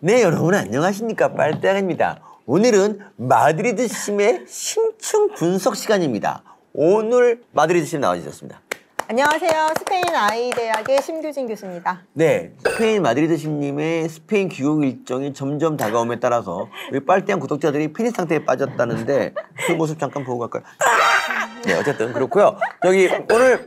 네, 여러분 안녕하십니까. 빨대양입니다. 오늘은 마드리드 심의 심층 분석 시간입니다. 오늘 마드리드 심 나와주셨습니다. 안녕하세요. 스페인 아이대학의 심규진 교수입니다. 네, 스페인 마드리드 심님의 스페인 귀국 일정이 점점 다가옴에 따라서 우리 빨대양 구독자들이 피닉 상태에 빠졌다는데 그 모습 잠깐 보고 갈까요? 네, 어쨌든 그렇고요. 저기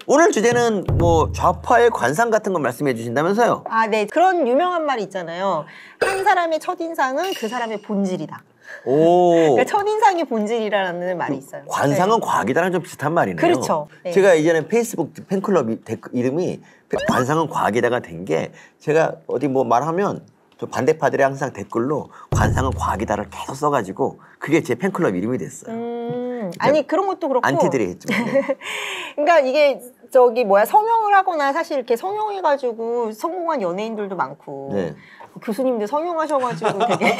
오늘 주제는 뭐 좌파의 관상 같은 거 말씀해 주신다면서요? 아, 네. 그런 유명한 말이 있잖아요. 한 사람의 첫인상은 그 사람의 본질이다. 오. 그러니까 첫인상이 본질이라는 말이 있어요. 관상은 네. 과학이다랑 좀 비슷한 말이네요. 그렇죠. 네. 제가 이전에 페이스북 팬클럽 이름이 관상은 과학이다가 된 게 제가 어디 뭐 말하면 저 반대파들이 항상 댓글로 관상은 과학이다를 계속 써가지고 그게 제 팬클럽 이름이 됐어요. 아니 그런 것도 그렇고 안티들이 했지만. 그러니까 이게 저기 뭐야 성형을 하거나 사실 이렇게 성형해가지고 성공한 연예인들도 많고 네. 교수님도 성형하셔가지고 되게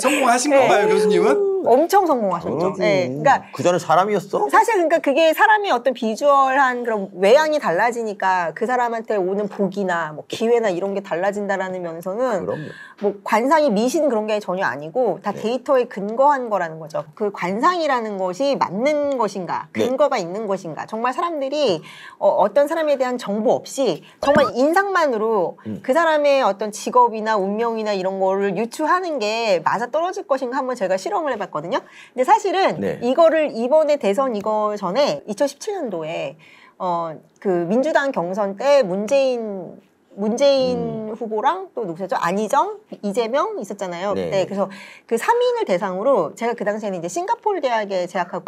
성공하신 건가요, 교수님은? 엄청 성공하셨죠. 네. 그러니까 그 전에 사람이었어? 사실 그러니까 그게 사람의 어떤 비주얼한 그런 외양이 달라지니까 그 사람한테 오는 복이나 뭐 기회나 이런 게 달라진다라는 면에서는 그럼요. 뭐 관상이 미신 그런 게 전혀 아니고 다 데이터에 근거한 거라는 거죠. 그 관상이라는 것이 맞는 것인가, 근거가 있는 것인가. 정말 사람들이 어떤 사람에 대한 정보 없이 정말 인상만으로 그 사람의 어떤 직업이나 운명이나 이런 거를 유추하는 게 맞아 떨어질 것인가 한번 제가 실험을 해봤거든요. 근데 사실은 이거를 이번에 대선 이거 전에 2017년도에 그 민주당 경선 때 문재인 후보랑 또 누구셨죠? 안희정, 이재명 있었잖아요. 그때 그래서 그 3인을 대상으로 제가 그 당시에는 이제 싱가포르 대학에 재학하고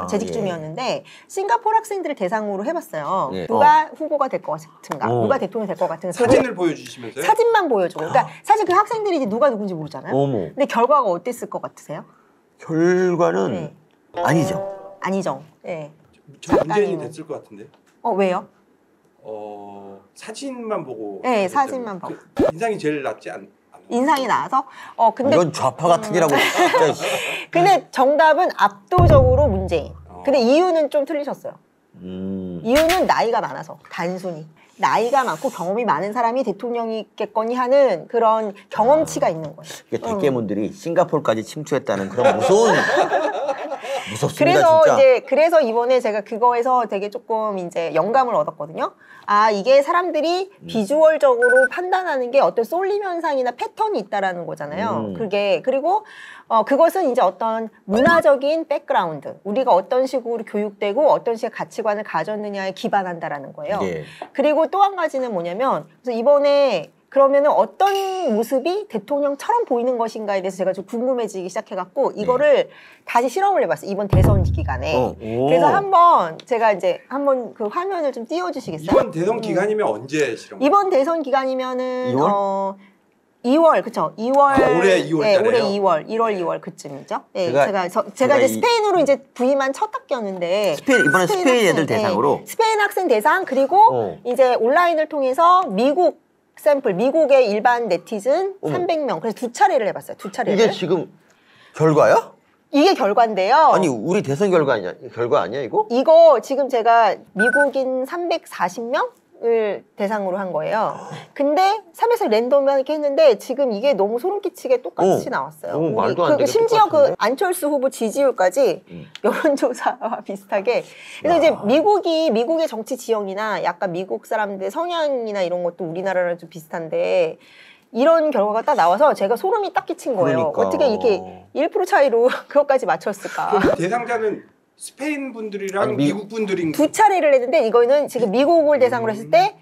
재직 중이었는데 싱가포르 학생들을 대상으로 해봤어요. 누가 후보가 될 것 같은가? 누가 대통령이 될 것 같은가? 사진을 보여주시면서요? 사진만 보여주고. 그러니까 사실 그 학생들이 이제 누가 누군지 모르잖아요. 근데 결과가 어땠을 것 같으세요? 결과는 안희정. 안희정. 네. 저 문재인이 됐을 것 같은데. 왜요? 사진만 보고. 네, 사진만 보고. 인상이 제일 낫지 않나? 인상이 나와서? 근데. 이건 좌파 같은 이라고 진짜. 근데 정답은 압도적으로 문재인. 근데 이유는 좀 틀리셨어요. 이유는 나이가 많아서, 단순히. 나이가 많고 경험이 많은 사람이 대통령이겠거니 하는 그런 경험치가 있는 거예요. 이게 대깨문들이 싱가포르까지 침투했다는 그런 무서운 무섭습니다. 그래서 진짜. 그래서 이번에 제가 그거에서 되게 조금 이제 영감을 얻었거든요. 아, 이게 사람들이 비주얼적으로 판단하는 게 어떤 쏠림 현상이나 패턴이 있다라는 거잖아요. 그게 그리고 그것은 이제 어떤 문화적인 백그라운드, 우리가 어떤 식으로 교육되고 어떤 식의 가치관을 가졌느냐에 기반한다라는 거예요. 그리고 또 한 가지는 뭐냐면, 그래서 이번에 그러면은 어떤 모습이 대통령처럼 보이는 것인가에 대해서 제가 좀 궁금해지기 시작해갖고 이거를 다시 실험을 해봤어요. 이번 대선 기간에. 그래서 한번 제가 이제 한번 그 화면을 좀 띄워주시겠어요? 이번 대선 기간이면 언제 실험? 이번 대선 기간이면은 2월, 그쵸? 2월. 올해 2월 달에요? 올해 2월, 1월, 2월 그쯤이죠. 네, 제가 이제 스페인으로 이제 부임한 첫 학기였는데. 이번에 스페인 애들 대상으로? 스페인 학생 대상, 그리고 이제 온라인을 통해서 미국 샘플, 미국의 일반 네티즌 300명. 그래서 2차례를 해봤어요. 2차례를. 이게 지금 결과야? 이게 결과인데요. 아니, 우리 대선 결과 아니야, 이거? 이거 지금 제가 미국인 340명을 대상으로 한 거예요. 근데 3에서 랜덤만 이렇게 했는데 지금 이게 너무 소름 끼치게 똑같이 나왔어요. 말도 안 되게 심지어 똑같은데? 그 안철수 후보 지지율까지 여론조사와 비슷하게. 그래서 이제 미국의 정치 지형이나 약간 미국 사람들의 성향이나 이런 것도 우리나라랑 좀 비슷한데 이런 결과가 딱 나와서 제가 소름이 딱 끼친 거예요. 그러니까. 어떻게 이렇게 1% 차이로 그것까지 맞췄을까. 그럼 대상자는 스페인 분들이랑 미국 분들인가? 2차례를 했는데 이거는 지금 미국을 대상으로 했을 때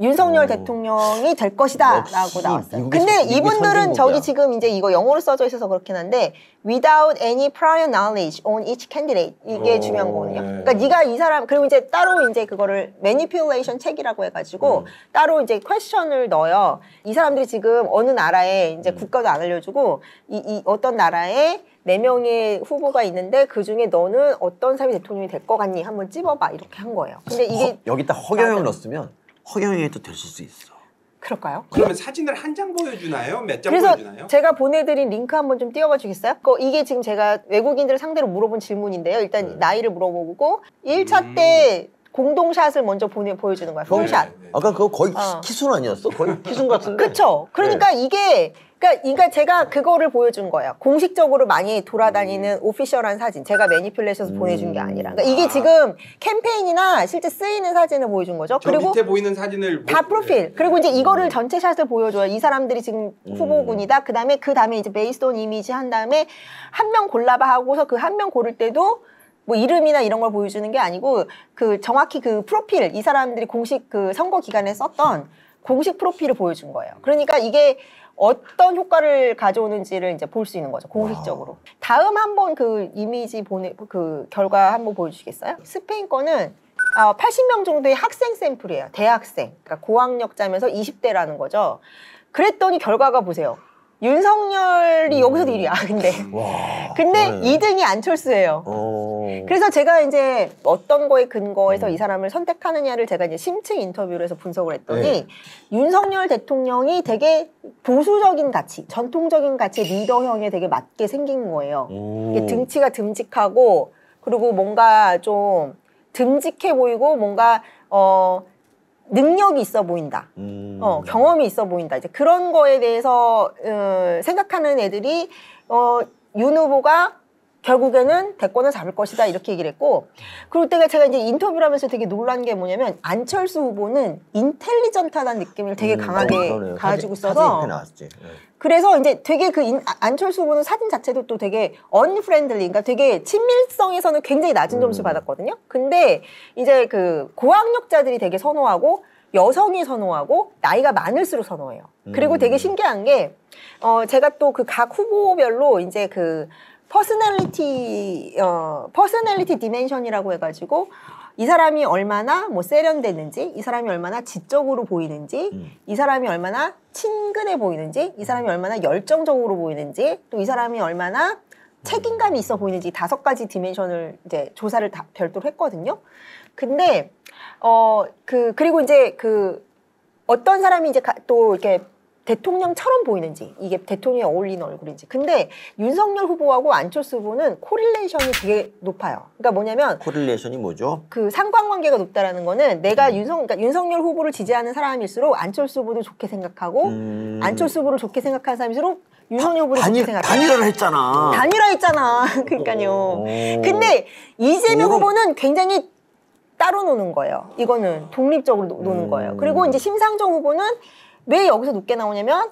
윤석열 대통령이 될 것이다 라고 나왔어요. 근데 이분들은 저기 지금 이제 이거 영어로 써져 있어서 그렇긴 한데 without any prior knowledge on each candidate 이게 중요한 거거든요. 그러니까 네가 이 사람 그리고 이제 따로 이제 그거를 manipulation 책이라고 해가지고 따로 이제 퀘스천을 넣어요. 이 사람들이 지금 어느 나라에 이제 국가도 안 알려주고 이 어떤 나라에 4명의 후보가 있는데 그중에 너는 어떤 사람이 대통령이 될 것 같니? 한번 찝어봐 이렇게 한 거예요. 근데 이게 여기다 허경영 넣었으면 허경영이 또 되실 수 있어. 그럴까요? 그러면 사진을 한 장 보여주나요? 몇 장 그래서 보여주나요? 제가 보내드린 링크 한번 좀 띄워봐 주겠어요? 이게 지금 제가 외국인들을 상대로 물어본 질문인데요. 일단 나이를 물어보고 1차 때 공동샷을 먼저 보여주는 거야. 폰샷. 아까 그거 거의 키순 아니었어? 거의 키순 같은데. 그쵸. 그러니까 이게 그러니까 제가 그거를 보여준 거예요. 공식적으로 많이 돌아다니는 오피셜한 사진. 제가 매니플레이션에서 보내준 게 아니라. 그러니까 이게 지금 캠페인이나 실제 쓰이는 사진을 보여준 거죠. 저 그리고 밑에 보이는 사진을 다 프로필. 그리고 이제 이거를 전체 샷을 보여줘요. 이 사람들이 지금 후보군이다. 그 다음에 이제 베이스온 이미지 한 다음에 한 명 골라봐 하고서 그 한 명 고를 때도 뭐 이름이나 이런 걸 보여주는 게 아니고 그 정확히 그 프로필, 이 사람들이 공식 그 선거 기간에 썼던 공식 프로필을 보여준 거예요. 그러니까 이게 어떤 효과를 가져오는지를 이제 볼 수 있는 거죠. 공식적으로. 다음 한번 그 이미지 그 결과 한번 보여주시겠어요? 스페인 거는 80명 정도의 학생 샘플이에요. 대학생. 그러니까 고학력자면서 20대라는 거죠. 그랬더니 결과가 보세요. 윤석열이 여기서도 1위야. 근데 그러네. 2등이 안철수예요. 그래서 제가 이제 어떤 거에 근거해서 이 사람을 선택하느냐를 제가 이제 심층 인터뷰를 해서 분석을 했더니 윤석열 대통령이 되게 보수적인 가치, 전통적인 가치의 리더형에 되게 맞게 생긴 거예요. 등치가 듬직하고 그리고 뭔가 좀 듬직해 보이고 뭔가 능력이 있어 보인다. 경험이 있어 보인다. 이제 그런 거에 대해서 생각하는 애들이 윤 후보가 결국에는 대권을 잡을 것이다 이렇게 얘기를 했고, 그리고 제가 이제 인터뷰를 하면서 되게 놀란 게 뭐냐면 안철수 후보는 인텔리전트하다는 느낌을 되게 강하게 가지고 있어서 그래서 이제 되게 안철수 후보는 사진 자체도 또 되게 언프렌들리, 그러니까 되게 친밀성에서는 굉장히 낮은 점수를 받았거든요. 근데 이제 그 고학력자들이 되게 선호하고 여성이 선호하고 나이가 많을수록 선호해요. 그리고 되게 신기한 게 제가 또 그 각 후보별로 이제 그 퍼스널리티 디멘션이라고 해가지고 이 사람이 얼마나 뭐 세련됐는지, 이 사람이 얼마나 지적으로 보이는지, 이 사람이 얼마나 친근해 보이는지, 이 사람이 얼마나 열정적으로 보이는지, 또 이 사람이 얼마나 책임감이 있어 보이는지 5가지 디멘션을 이제 조사를 다 별도로 했거든요. 근데 그리고 이제 어떤 사람이 이제 또 이렇게 대통령처럼 보이는지, 이게 대통령이 어울리는 얼굴인지. 근데 윤석열 후보하고 안철수 후보는 코릴레이션이 되게 높아요. 그러니까 뭐냐면 코릴레이션이 뭐죠? 그 상관관계가 높다라는 거는 내가 그러니까 윤석열 후보를 지지하는 사람일수록 안철수 후보도 좋게 생각하고 안철수 후보를 좋게 생각하는 사람일수록 윤석열 후보를 좋게 생각하고. 단일화를 했잖아. 단일화했잖아. 그러니까요. 근데 이재명 후보는 굉장히 따로 노는 거예요. 이거는 독립적으로 노는 거예요. 그리고 이제 심상정 후보는 왜 여기서 높게 나오냐면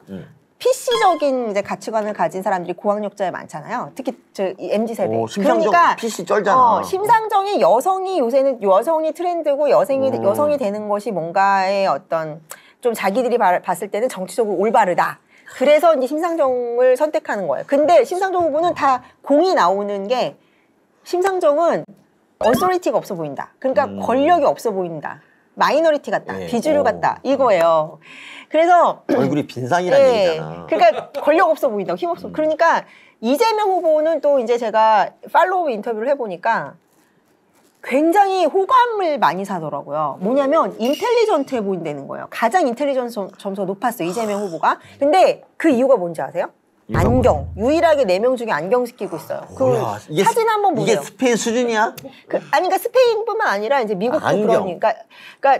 PC적인 이제 가치관을 가진 사람들이 고학력자에 많잖아요. 특히 이 MZ 세대. 그러니까 PC 쩔잖아. 심상정이 요새는 여성이 트렌드고 여성이 되는 것이 뭔가의 어떤 좀 자기들이 봤을 때는 정치적으로 올바르다. 그래서 이제 심상정을 선택하는 거예요. 근데 심상정 후보는 다 공이 나오는 게 심상정은 어소리티가 없어 보인다. 그러니까 권력이 없어 보인다. 마이너리티 같다. 비주류 같다. 이거예요. 그래서 얼굴이 빈상이라는 얘기잖아. 그러니까 권력 없어 보인다. 힘 없어. 그러니까 이재명 후보는 또 이제 제가 팔로우 인터뷰를 해보니까 굉장히 호감을 많이 사더라고요. 뭐냐면 인텔리전트해 보인다는 거예요. 가장 인텔리전스 점수가 높았어요. 이재명 후보가. 근데 그 이유가 뭔지 아세요? 안경. 유일하게 4명 중에 안경 끼고 있어요. 사진 한번 보세요. 이게 스페인 수준이야? 그러니까 스페인뿐만 아니라 이제 미국도 그러니까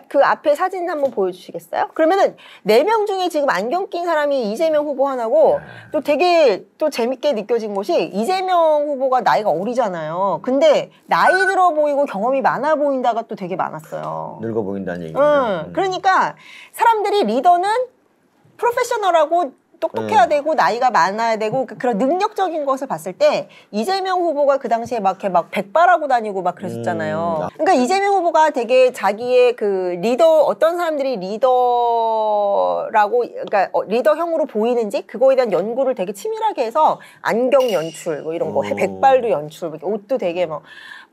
그 앞에 사진 한번 보여주시겠어요? 그러면은 4명 중에 지금 안경 낀 사람이 이재명 후보 하나고 또 되게 또 재밌게 느껴진 것이 이재명 후보가 나이가 어리잖아요. 근데 나이 들어 보이고 경험이 많아 보인다가 또 되게 많았어요. 늙어 보인다는 얘기죠. 그러니까 사람들이 리더는 프로페셔널하고 똑똑해야 되고 나이가 많아야 되고 그런 능력적인 것을 봤을 때 이재명 후보가 그 당시에 막 백발하고 다니고 막 그랬었잖아요. 그러니까 이재명 후보가 되게 자기의 그 리더, 어떤 사람들이 리더라고, 그러니까 리더형으로 보이는지 그거에 대한 연구를 되게 치밀하게 해서 안경 연출 뭐 이런 거, 백발도 연출, 옷도 되게 뭐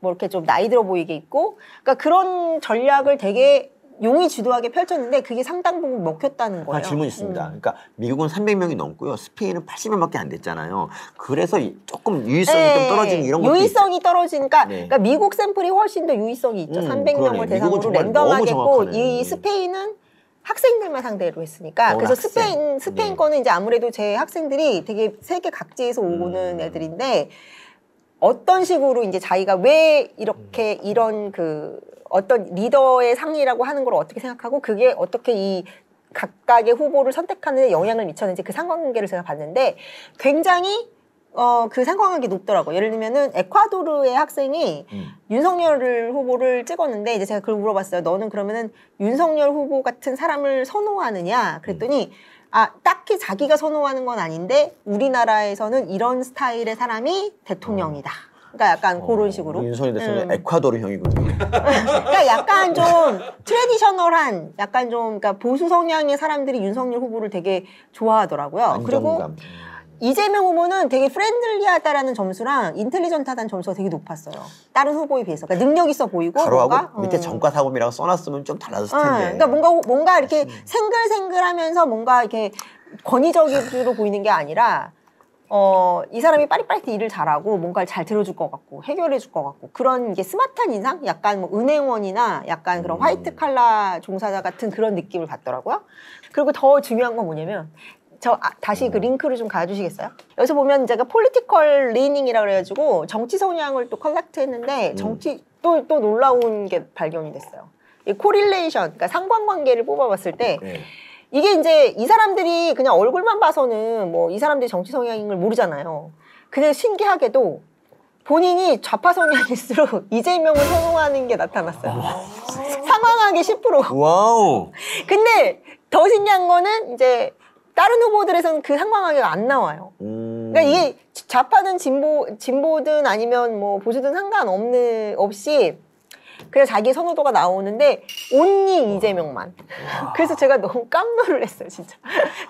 이렇게 좀 나이 들어 보이게 입고, 그러니까 그런 전략을 되게 용이 주도하게 펼쳤는데 그게 상당 부분 먹혔다는 거예요. 질문 있습니다. 그러니까 미국은 300명이 넘고요. 스페인은 80명밖에 안 됐잖아요. 그래서 조금 유의성이 좀 떨어지는 이런 것도 유의성이 떨어지니까 그러니까 미국 샘플이 훨씬 더 유의성이 있죠. 300명을 대상으로 랜덤하게 했고 이 스페인은 학생들만 상대로 했으니까. 그래서 스페인 거는 이제 아무래도 제 학생들이 되게 세계 각지에서 오는 애들인데 어떤 식으로 이제 자기가 왜 이렇게 이런 그 어떤 리더의 상이라고 하는 걸 어떻게 생각하고 그게 어떻게 이 각각의 후보를 선택하는 데 영향을 미쳤는지 그 상관관계를 제가 봤는데 굉장히 그 상관관계 높더라고요. 예를 들면은 에콰도르의 학생이 윤석열 후보를 찍었는데 이제 제가 그걸 물어봤어요. 너는 그러면은 윤석열 후보 같은 사람을 선호하느냐? 그랬더니 아, 딱히 자기가 선호하는 건 아닌데 우리나라에서는 이런 스타일의 사람이 대통령이다. 그러니까 약간 그런 식으로. 윤석열 대통령 에콰도르 형이군요. 그러니까 약간 좀 트레디셔널한, 약간 좀 그러니까 보수 성향의 사람들이 윤석열 후보를 되게 좋아하더라고요. 안정감. 그리고 이재명 후보는 되게 프렌들리하다라는 점수랑 인텔리전트하다는 점수가 되게 높았어요. 다른 후보에 비해서. 그러니까 능력 있어 보이고. 바로하고 밑에 전과 사범이라고 써놨으면 좀 달라졌을 텐데. 그러니까 뭔가 이렇게 생글생글하면서 뭔가 이렇게 권위적으로 보이는 게 아니라 이 사람이 빠릿빠릿 일을 잘하고 뭔가를 잘 들어줄 것 같고 해결해 줄 것 같고 그런 이게 스마트한 인상? 약간 뭐 은행원이나 약간 그런 화이트 칼라 종사자 같은 그런 느낌을 받더라고요. 그리고 더 중요한 건 뭐냐면 다시 그 링크를 좀 가주시겠어요? 여기서 보면 제가 폴리티컬 리닝이라고 그래가지고 정치 성향을 또 컬렉트 했는데 또 놀라운 게 발견이 됐어요. 이 코릴레이션, 그러니까 상관관계를 뽑아봤을 때 이게 이제 이 사람들이 그냥 얼굴만 봐서는 뭐 이 사람들이 정치 성향인 걸 모르잖아요. 근데 신기하게도 본인이 좌파 성향일수록 이재명을 선호하는 게 나타났어요. 상황하게 10%. 와우. 근데 더 신기한 거는 이제 다른 후보들에서는 그 상관관계가 안 나와요. 그러니까 이게 좌파든 진보든 아니면 뭐 보수든 없이 그냥 자기 선호도가 나오는데 온리 이재명만. 그래서 제가 너무 깜놀을 했어요, 진짜.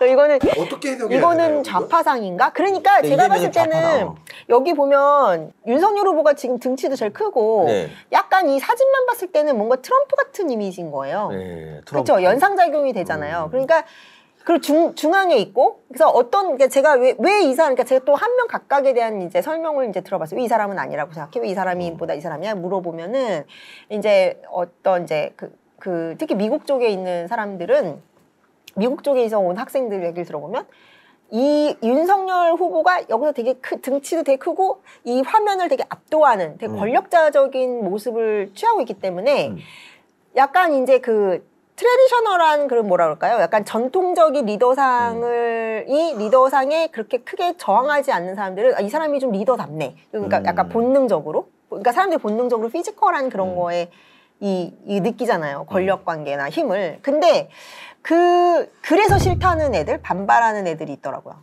이거는 어떻게 해석해야 이거는 되나요, 좌파상인가? 그러니까 제가 봤을 때는 좌파다. 여기 보면 윤석열 후보가 지금 등치도 제일 크고 약간 이 사진만 봤을 때는 뭔가 트럼프 같은 이미지인 거예요. 그렇죠. 연상작용이 되잖아요. 그러니까 그리고 중앙에 있고, 그래서 그러니까 제가 왜 이 사람, 그러니까 제가 또 한 명 각각에 대한 이제 설명을 이제 들어봤어요. 왜 이 사람은 아니라고 생각해? 왜 이 사람이 보다 이 사람이야? 물어보면은, 이제 이제 특히 미국 쪽에 있는 사람들은, 미국 쪽에서 온 학생들 얘기를 들어보면, 이 윤석열 후보가 여기서 되게 등치도 되게 크고, 이 화면을 되게 압도하는 되게 권력자적인 모습을 취하고 있기 때문에, 약간 이제 트레디셔널한 그런 뭐라 그럴까요? 약간 전통적인 리더상에 그렇게 크게 저항하지 않는 사람들은 이 사람이 좀 리더답네. 그러니까 약간 본능적으로. 그러니까 사람들이 본능적으로 피지컬한 그런 거에 느끼잖아요. 권력 관계나 힘을. 근데 그래서 싫다는 애들, 반발하는 애들이 있더라고요.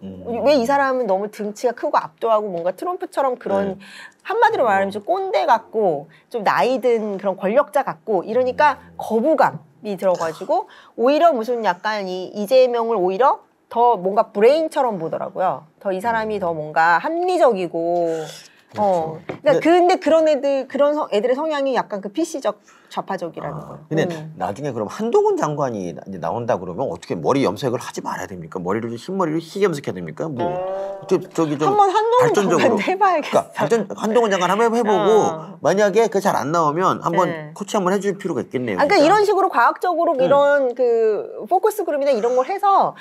왜 이 사람은 너무 등치가 크고 압도하고 뭔가 트럼프처럼 그런 한마디로 말하면 좀 꼰대 같고 좀 나이 든 그런 권력자 같고 이러니까 거부감이 들어가지고 오히려 무슨 약간 이재명을 오히려 더 뭔가 브레인처럼 보더라고요. 더 이 사람이 더 뭔가 합리적이고 그러니까 근데 그런 애들의 성향이 약간 PC적 좌파적이라는 거예요. 근데 나중에 그럼 한동훈 장관이 이제 나온다 그러면 어떻게 머리 염색을 하지 말아야 됩니까? 흰머리를 희게 염색해야 됩니까? 뭐 저기 좀 한번 한동훈 발전적으로 장관 해봐야겠어. 그러니까 한동훈 장관 한번 해보고 만약에 그 잘 안 나오면 한번 코치 한번 해줄 필요가 있겠네요. 그러니까 이런 식으로 과학적으로 이런 포커스 그룹이나 이런 걸 해서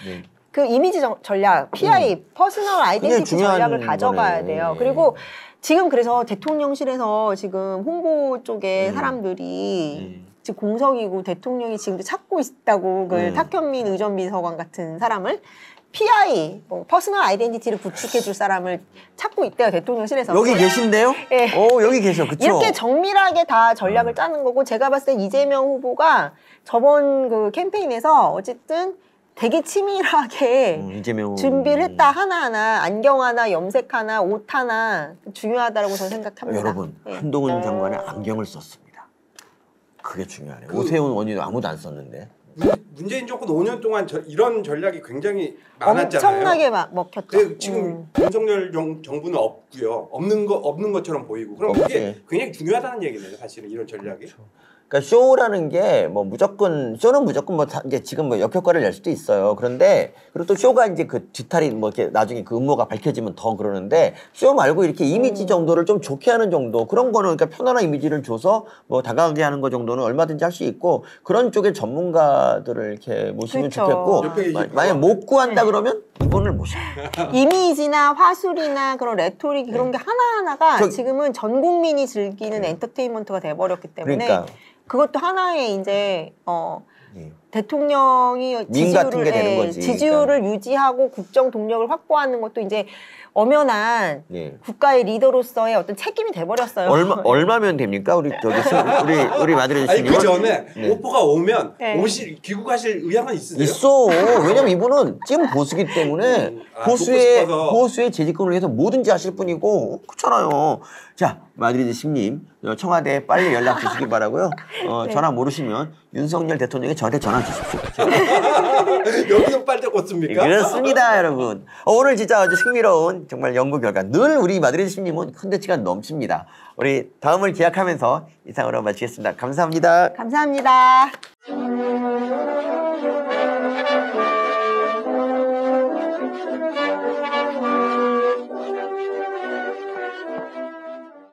그 이미지 전략, PI, 퍼스널 아이덴티티 전략을 가져가야 돼요. 그리고 지금 그래서 대통령실에서 지금 홍보 쪽에 사람들이 지금 공석이고 대통령이 지금도 찾고 있다고 탁현민 의전비서관 같은 사람을 PI, 퍼스널 아이덴티티를 구축해줄 사람을 찾고 있대요, 대통령실에서. 여기 계신데요? 네. 여기 계셔, 그쵸? 이렇게 정밀하게 다 전략을 짜는 거고, 제가 봤을 때 이재명 후보가 저번 캠페인에서 어쨌든 되게 치밀하게 준비를 했다. 하나하나, 안경 하나, 염색 하나, 옷 하나 중요하다고 저는 생각합니다. 여러분, 한동훈 장관의 안경을 썼습니다. 그게 중요하네요. 오세훈 원희도 아무도 안 썼는데. 문재인 정권 5년 동안 이런 전략이 굉장히 많았잖아요. 엄청나게 먹혔죠. 지금 윤석열 정부는 없고요. 없는 것처럼 보이고. 그럼 그게 굉장히 중요하다는 얘기네요. 사실은 이런 전략이. 그렇죠. 그러니까 쇼라는 게 뭐 무조건 쇼는 무조건 뭐 이제 지금 뭐 역효과를 낼 수도 있어요. 그런데 그리고 또 쇼가 이제 그 뒤탈이 뭐 이렇게 나중에 그 음모가 밝혀지면 더 그러는데 쇼 말고 이렇게 이미지 정도를 좀 좋게 하는 정도 그런 거는 그러니까 편안한 이미지를 줘서 뭐 다가가게 하는 거 정도는 얼마든지 할 수 있고 그런 쪽에 전문가들을 이렇게 모시면 그렇죠. 좋겠고 옆에 계시고. 만약 못 구한다 그러면 이분을 모셔. 이미지나 화술이나 그런 레토릭 그런 게 하나하나가 저- 지금은 전 국민이 즐기는 엔터테인먼트가 돼버렸기 때문에 그러니까. 그것도 하나의 이제 예. 대통령이 밈 같은 게 되는 거지. 지지율을 유지하고 국정 동력을 확보하는 것도 이제 엄연한 예. 국가의 리더로서의 어떤 책임이 돼버렸어요. 얼마면 됩니까? 우리 저기 우리 마드리드 아니 씨님은 그 전에 네. 오퍼가 오면 네. 귀국하실 의향은 있으세요? 있어. 왜냐면 이분은 찐 보수기 때문에 돕고 싶어서. 보수의 재집권을 위해서 뭐든지 하실 분이고 그렇잖아요. 자, 마드리드 심님 청와대에 빨리 연락 주시기 바라고요. 네. 전화 모르시면 윤석열 대통령이 저한테 전화 주십시오. 여기서 빨대 꽂습니까? 그렇습니다, 여러분. 오늘 진짜 아주 흥미로운 정말 연구 결과 늘 우리 마드리드 심님은 컨텐츠가 넘칩니다. 우리 다음을 기약하면서 이상으로 마치겠습니다. 감사합니다. 감사합니다.